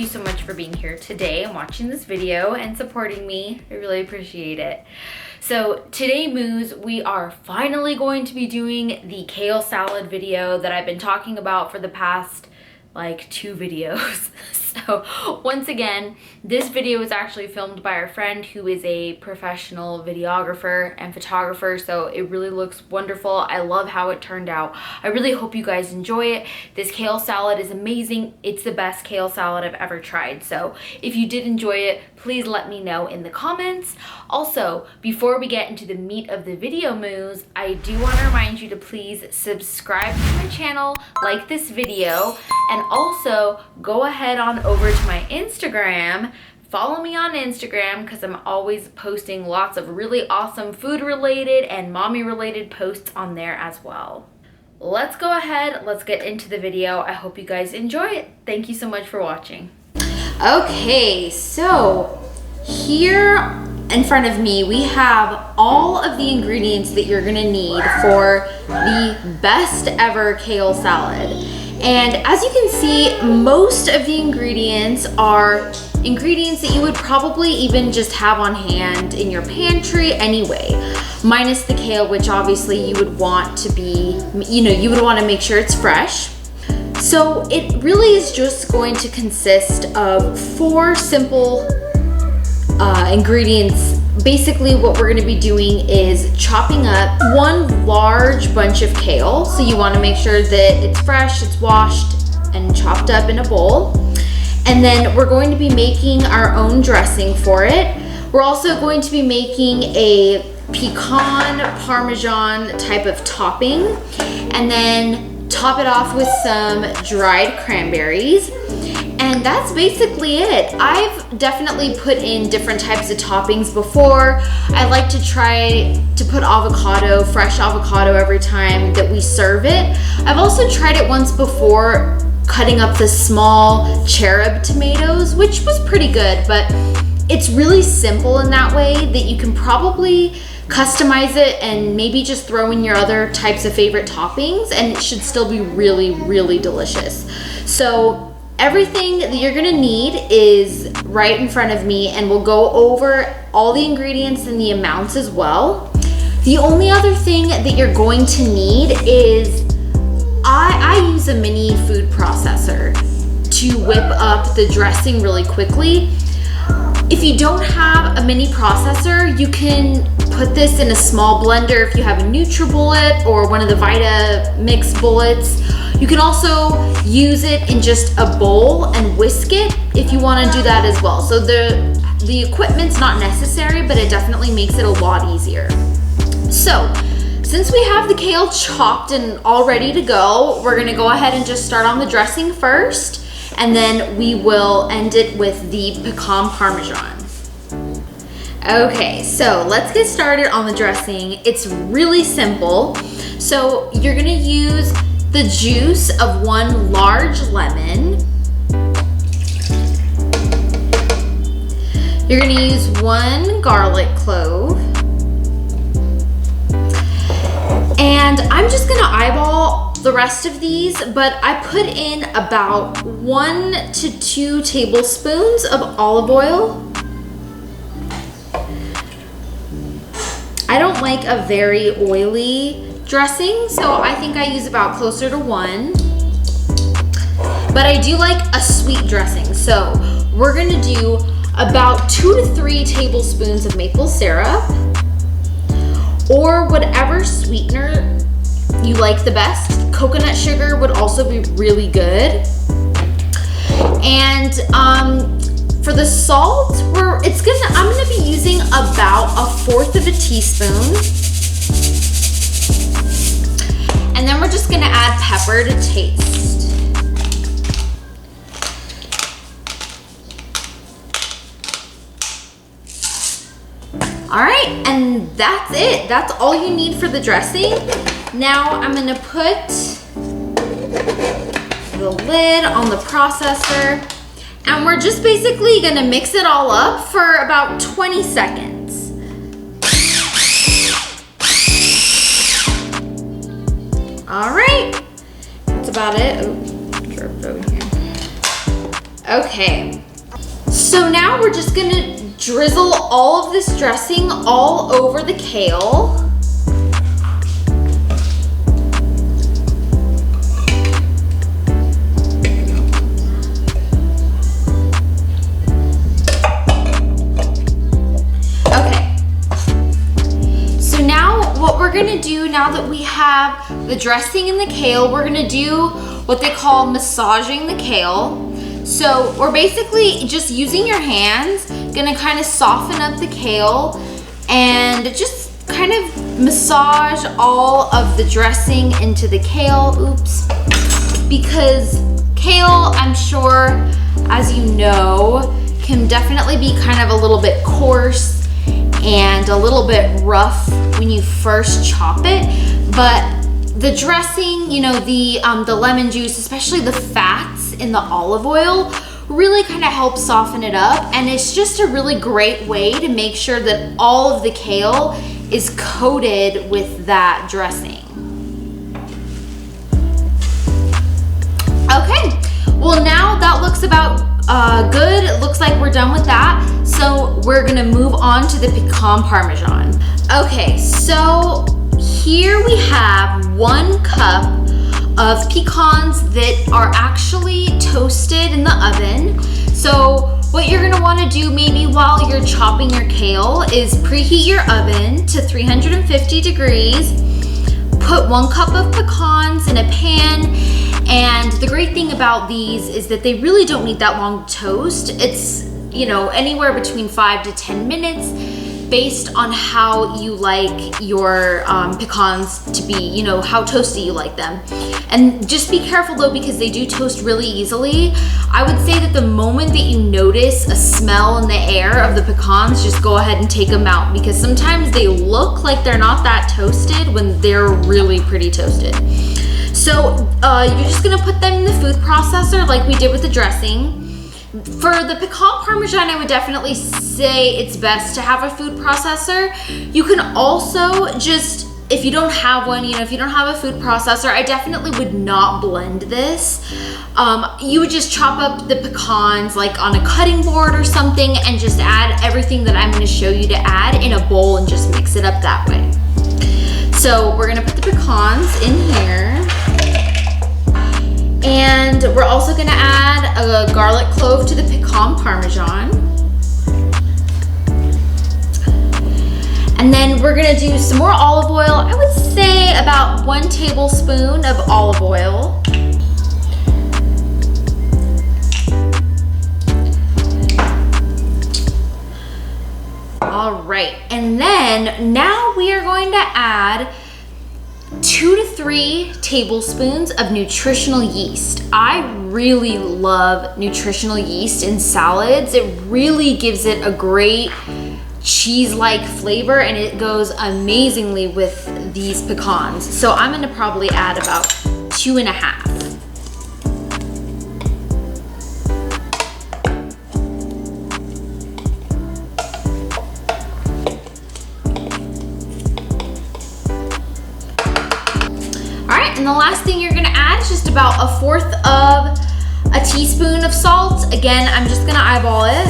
you so much for being here today and watching this video and supporting me. I really appreciate it. So today, Moos, we are finally going to be doing the kale salad video that I've been talking about for the past like 2 videos. So once again, this video was actually filmed by our friend who is a professional videographer and photographer, so it really looks wonderful. I love how it turned out. I really hope you guys enjoy it. This kale salad is amazing. It's the best kale salad I've ever tried. So if you did enjoy it, please let me know in the comments. Also, before we get into the meat of the video, Moos, I do want to remind you to please subscribe to my channel, like this video, and also go ahead on over to my Instagram. Follow me on Instagram because I'm always posting lots of really awesome food related and mommy related posts on there as well. Let's go ahead, let's get into the video. I hope you guys enjoy it. Thank you so much for watching. Okay, so here in front of me we have all of the ingredients that you're gonna need for the best ever kale salad. And as you can see, most of the ingredients are ingredients that you would probably even just have on hand in your pantry anyway, minus the kale, which obviously you would want to be, you would want to make sure it's fresh. So it really is just going to consist of 4 simple ingredients. Basically what we're going to be doing is chopping up 1 large bunch of kale. So you want to make sure that it's fresh, it's washed and chopped up in a bowl. And then we're going to be making our own dressing for it. We're also going to be making a pecan parmesan type of topping, and then top it off with some dried cranberries. And that's basically it. I've definitely put in different types of toppings before. I like to try to put avocado, fresh avocado every time that we serve it. I've also tried it once before, cutting up the small cherub tomatoes, which was pretty good, but it's really simple in that way that you can probably customize it and maybe just throw in your other types of favorite toppings and it should still be really, really delicious. So everything that you're gonna need is right in front of me, and we'll go over all the ingredients and the amounts as well. The only other thing that you're going to need is I use a mini food processor to whip up the dressing really quickly. If you don't have a mini processor, you can put this in a small blender if you have a NutriBullet or one of the Vitamix bullets. You can also use it in just a bowl and whisk it if you want to do that as well. So the equipment's not necessary, but it definitely makes it a lot easier. So since we have the kale chopped and all ready to go, we're gonna go ahead and just start on the dressing first, and then we will end it with the pecan parmesan. Okay, so let's get started on the dressing. It's really simple. So you're gonna use the juice of 1 large lemon. You're gonna use 1 garlic clove. And I'm just gonna eyeball the rest of these, but I put in about 1 to 2 tablespoons of olive oil. I don't like a very oily dressing, so I think I use about closer to 1. But I do like a sweet dressing, so we're gonna do about 2 to 3 tablespoons of maple syrup, or whatever sweetener you like the best. Coconut sugar would also be really good. And for the salt, I'm gonna be using about 1/4 of a teaspoon. And then we're just gonna add pepper to taste. All right, and that's it. That's all you need for the dressing. Now I'm gonna put the lid on the processor, and we're just basically gonna mix it all up for about 20 seconds. All right, that's about it. Oh, dropped over here. Okay, so now we're just gonna drizzle all of this dressing all over the kale. What we're gonna do now that we have the dressing in the kale, we're gonna do what they call massaging the kale. So we're basically just using your hands, gonna kind of soften up the kale and just kind of massage all of the dressing into the kale. Oops. Because kale, I'm sure, as you know, can definitely be kind of a little bit coarse and a little bit rough when you first chop it, but the dressing, you know, the lemon juice, especially the fats in the olive oil, really kind of helps soften it up, and it's just a really great way to make sure that all of the kale is coated with that dressing. Okay, well now that looks about good. It looks like we're done with that. So we're gonna move on to the pecan parmesan. Okay, so here we have 1 cup of pecans that are actually toasted in the oven. So what you're gonna wanna do maybe while you're chopping your kale is preheat your oven to 350 degrees, put 1 cup of pecans in a pan. And the great thing about these is that they really don't need that long to toast. It's, you know, anywhere between 5 to 10 minutes based on how you like your pecans to be, you know, how toasty you like them. And just be careful though, because they do toast really easily. I would say that the moment that you notice a smell in the air of the pecans, just go ahead and take them out, because sometimes they look like they're not that toasted when they're really pretty toasted. So you're just gonna put them in the food processor like we did with the dressing. For the pecan parmesan, I would definitely say it's best to have a food processor. You can also just, if you don't have one, you know, if you don't have a food processor, I definitely would not blend this. You would just chop up the pecans like on a cutting board or something and just add everything that I'm gonna show you to add in a bowl and just mix it up that way. So we're gonna put the pecans in here. And we're also gonna add a garlic clove to the pecan parmesan. And then we're gonna do some more olive oil. I would say about 1 tablespoon of olive oil. All right, and then now we are going to add 2 to 3 tablespoons of nutritional yeast. I really love nutritional yeast in salads. It really gives it a great cheese-like flavor, and it goes amazingly with these pecans. So I'm gonna probably add about 2.5. And the last thing you're gonna add is just about 1/4 of a teaspoon of salt. Again, I'm just gonna eyeball it.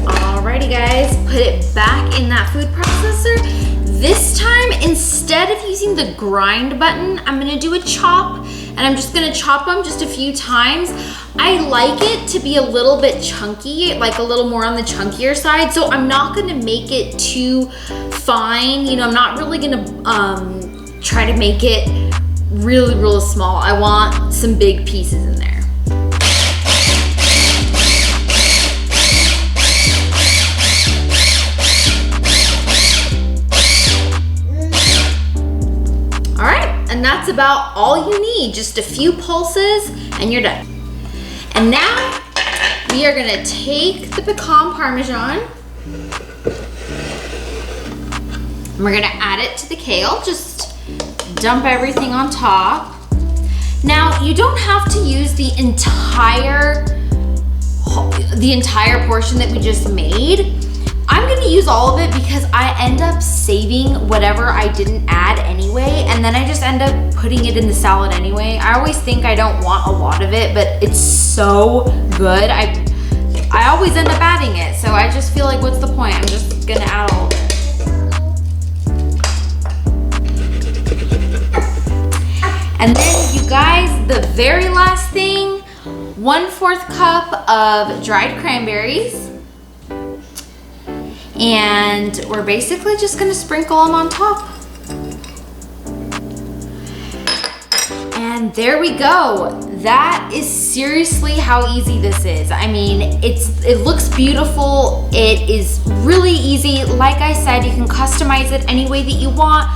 Alrighty guys, put it back in that food processor. This time, instead of using the grind button, I'm gonna do a chop, and I'm just gonna chop them just a few times. I like it to be a little bit chunky, like a little more on the chunkier side, so I'm not gonna make it too fine. You know, I'm not really gonna try to make it really, really small. I want some big pieces in there. All right, and that's about all you need. Just a few pulses and you're done. And now we are gonna take the pecan parmesan and we're gonna add it to the kale. Just dump everything on top. Now, you don't have to use the entire portion that we just made. I'm gonna use all of it because I end up saving whatever I didn't add anyway, and then I just end up putting it in the salad anyway. I always think I don't want a lot of it, but it's so good. I always end up adding it, so I just feel like, what's the point? I'm just gonna add all of it. And then you guys, the very last thing, 1/4 cup of dried cranberries. And we're basically just gonna sprinkle them on top. And there we go. That is seriously how easy this is. I mean, it looks beautiful. It is really easy. Like I said, you can customize it any way that you want.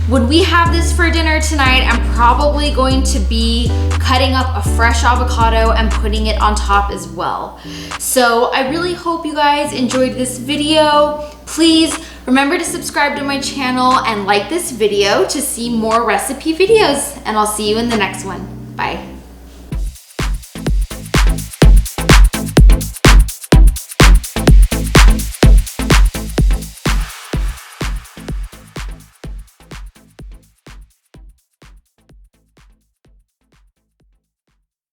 When we have this for dinner tonight, I'm probably going to be cutting up a fresh avocado and putting it on top as well. So I really hope you guys enjoyed this video. Please remember to subscribe to my channel and like this video to see more recipe videos. And I'll see you in the next one. Bye.